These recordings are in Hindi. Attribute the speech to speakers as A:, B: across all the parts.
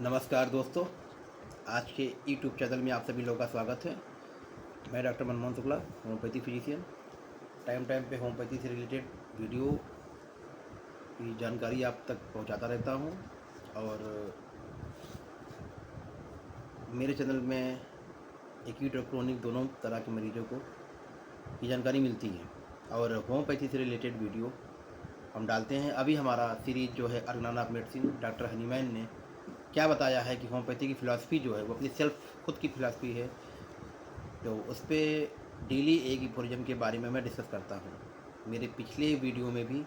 A: नमस्कार दोस्तों, आज के यूट्यूब चैनल में आप सभी लोगों का स्वागत है। मैं doctor Manmohan Shukla, homeopathy physician. Time time पे होम्योपैथी से रिलेटेड वीडियो की जानकारी आप तक पहुंचाता रहता हूं और मेरे चैनल में एक्यूट और क्रोनिक दोनों तरह के मरीजों को की जानकारी मिलती है और होम्योपैथी से रिलेटेड वीडियो हम डालते हैं। अभी हमारा सीरीज़ जो है अर्गनान ऑफ मेडिसिन, डॉक्टर हनीमैन ने क्या बताया है कि होम्योपैथी की फ़िलासफ़ी जो है वो अपनी खुद की फ़िलासफ़ी है, तो उस पर डेली एक एफोरिज्म के बारे में मैं डिस्कस करता हूँ। मेरे पिछले वीडियो में भी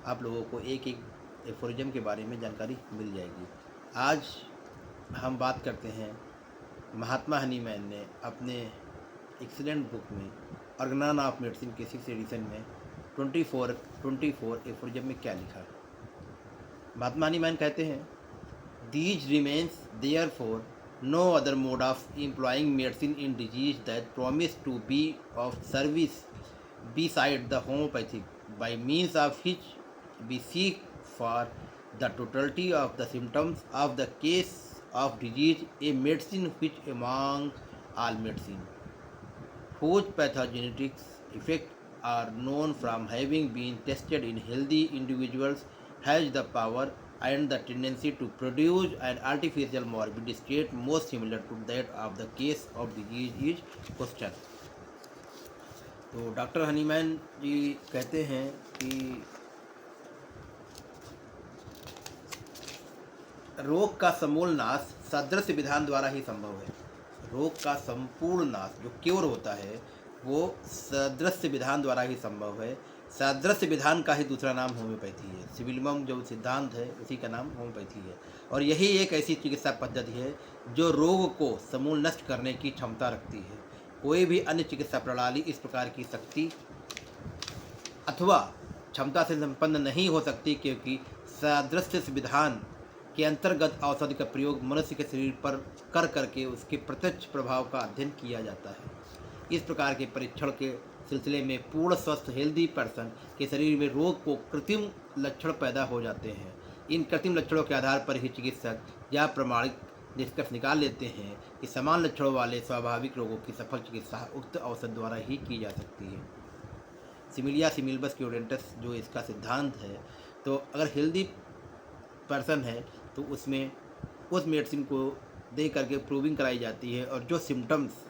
A: आप लोगों को एक एक एफोरिज्म के बारे में जानकारी मिल जाएगी। आज हम बात करते हैं महात्मा हनीमैन ने अपने एक्सीलेंट बुक में अर्गनान ऑफ मेडिसिन के 6th एडिशन में 24 एफोरिज्म में क्या लिखा है। महात्मा हनीमैन कहते हैं, These remains therefore no other mode of employing medicine in disease that promise to be of service beside the homeopathic, by means of which we seek for the totality of the symptoms of the case of disease, a medicine which among all medicine, whose pathogenetics effects are known from having been tested in healthy individuals, has the power and the tendency to produce an artificial morbid state most similar to that of the case of disease is question। तो डॉक्टर हनीमैन जी कहते हैं कि रोग का समूल नाश सदृश विधान द्वारा ही संभव है। रोग का संपूर्ण नाश जो क्योर होता है वो सदृश विधान द्वारा ही संभव है। सदृश विधान का ही दूसरा नाम होम्योपैथी है। सिविलियम जो सिद्धांत है उसी का नाम होम्योपैथी है और यही एक ऐसी चिकित्सा पद्धति है जो रोग को समूल नष्ट करने की क्षमता रखती है। कोई भी अन्य चिकित्सा प्रणाली इस प्रकार की शक्ति अथवा क्षमता से संपन्न नहीं हो सकती, क्योंकि सदृश विधान के अंतर्गत औषधि का प्रयोग मनुष्य के शरीर पर कर करके उसके प्रत्यक्ष प्रभाव का अध्ययन किया जाता है। इस प्रकार के परीक्षण के सिलसिले में पूर्ण स्वस्थ हेल्दी पर्सन के शरीर में रोग को कृत्रिम लक्षण पैदा हो जाते हैं। इन कृत्रिम लक्षणों के आधार पर ही चिकित्सक या प्रमाणिक निष्कर्ष निकाल लेते हैं कि समान लक्षणों वाले स्वाभाविक रोगों की सफल चिकित्सा उक्त औषध द्वारा ही की जा सकती है। सिमिलिया सिमिलबस क्यूडेंटस जो इसका सिद्धांत है, तो अगर हेल्दी पर्सन है तो उसमें उस मेडिसिन को दे करके प्रूविंग कराई जाती है और जो सिम्टम्स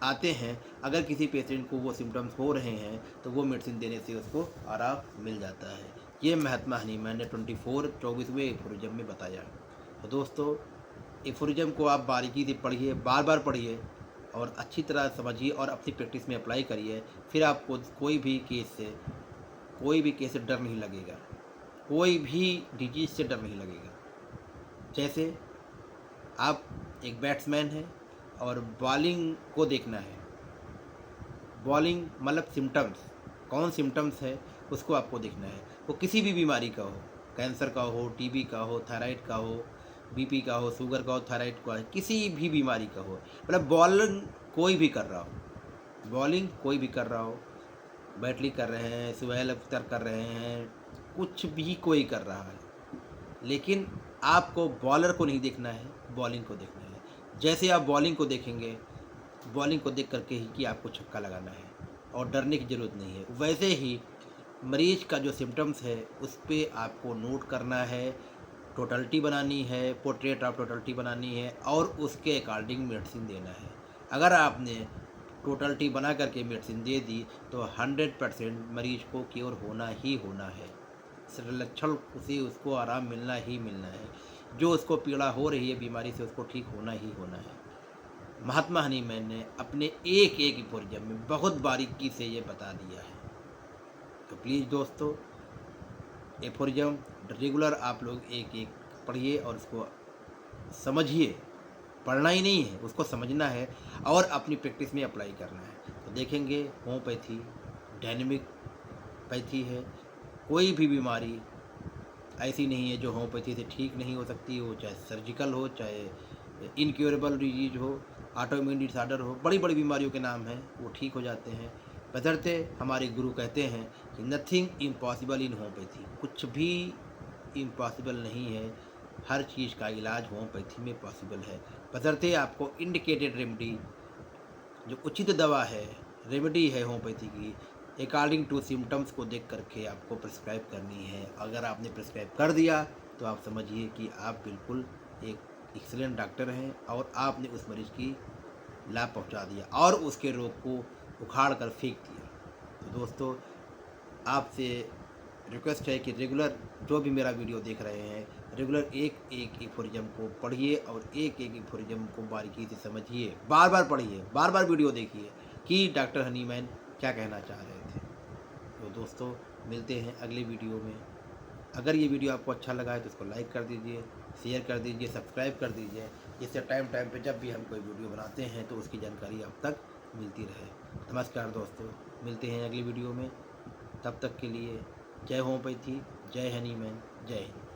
A: आते हैं, अगर किसी पेशेंट को वो सिम्टम्स हो रहे हैं तो वो मेडिसिन देने से उसको आराम मिल जाता है। ये महात्मा हनीमैन ने 24वें एफोरिज्म में बताया। तो दोस्तों, एफोरिज्म को आप बारीकी से पढ़िए, बार बार पढ़िए और अच्छी तरह समझिए और अपनी प्रैक्टिस में अप्लाई करिए। फिर आपको कोई भी केस से डर नहीं लगेगा, कोई भी डिजीज से डर नहीं लगेगा। जैसे आप एक बैट्समैन हैं और बॉलिंग को देखना है, बॉलिंग मतलब सिम्टम्स, कौन सिम्टम्स है उसको आपको देखना है। वो किसी भी बीमारी का हो, कैंसर का हो, टीबी का हो, थायराइड का हो, बीपी का हो, शुगर का हो, थायराइड का हो, किसी भी बीमारी का हो, मतलब बॉलिंग कोई भी कर रहा हो, बॉलिंग कोई भी कर रहा हो, बैटली कर रहे हैं, सुहेल अख्तर कर रहे हैं, कुछ भी कोई कर रहा है, लेकिन आपको बॉलर को नहीं देखना है, बॉलिंग को देखना है। जैसे आप बॉलिंग को देखेंगे, बॉलिंग को देख करके ही कि आपको छक्का लगाना है और डरने की ज़रूरत नहीं है, वैसे ही मरीज का जो सिम्टम्स है उस पर आपको नोट करना है, टोटलिटी बनानी है, पोर्ट्रेट ऑफ टोटलिटी बनानी है और उसके अकॉर्डिंग मेडिसिन देना है। अगर आपने टोटलिटी बना करके मेडिसिन दे दी तो 100% मरीज को क्योर होना ही होना है। लक्षण से उसको आराम मिलना ही मिलना है, जो उसको पीड़ा हो रही है बीमारी से उसको ठीक होना ही होना है। महात्मा हनीमैन ने अपने एक एक एफोरिज्म में बहुत बारीकी से ये बता दिया है। तो प्लीज़ दोस्तों, एफोरिज्म रेगुलर आप लोग एक एक पढ़िए और उसको समझिए। पढ़ना ही नहीं है, उसको समझना है और अपनी प्रैक्टिस में अप्लाई करना है। तो देखेंगे होम्योपैथी डायनेमिक पैथी है। कोई भी बीमारी ऐसी नहीं है जो होम्योपैथी से ठीक नहीं हो सकती, हो चाहे सर्जिकल हो, चाहे इनक्योरेबल डिजीज हो, ऑटोइम्यून डिसऑर्डर हो, बड़ी बड़ी बीमारियों के नाम हैं, वो ठीक हो जाते हैं। बशर्ते हमारे गुरु कहते हैं कि नथिंग इम्पॉसिबल इन होम्योपैथी, कुछ भी इम्पॉसिबल नहीं है हर चीज़ का इलाज होम्योपैथी में पॉसिबल है, बशर्ते आपको इंडिकेटेड रेमेडी, जो उचित दवा है, रेमेडी है होम्योपैथी की, अकॉर्डिंग टू सिम्टम्स को देख करके आपको प्रिस्क्राइब करनी है। अगर आपने प्रिस्क्राइब कर दिया तो आप समझिए कि आप बिल्कुल एक एक्सीलेंट डॉक्टर हैं और आपने उस मरीज़ की लाभ पहुंचा दिया और उसके रोग को उखाड़ कर फेंक दिया। तो दोस्तों, आपसे रिक्वेस्ट है कि रेगुलर जो भी मेरा वीडियो देख रहे हैं, रेगुलर एक एक एफोरिज्म को पढ़िए और एक एक एफोरिज्म को बारीकी से समझिए, बार बार पढ़िए, बार बार वीडियो देखिए कि डॉक्टर हनीमैन क्या कहना चाह रहे थे। तो दोस्तों, मिलते हैं अगले वीडियो में। अगर ये वीडियो आपको अच्छा लगा है तो इसको लाइक कर दीजिए, शेयर कर दीजिए, सब्सक्राइब कर दीजिए, जिससे टाइम टाइम पे जब भी हम कोई वीडियो बनाते हैं तो उसकी जानकारी आप तक मिलती रहे। नमस्कार दोस्तों, मिलते हैं अगली वीडियो में। तब तक के लिए जय होम्योपैथी, जय हनीमैन, जय हिंद।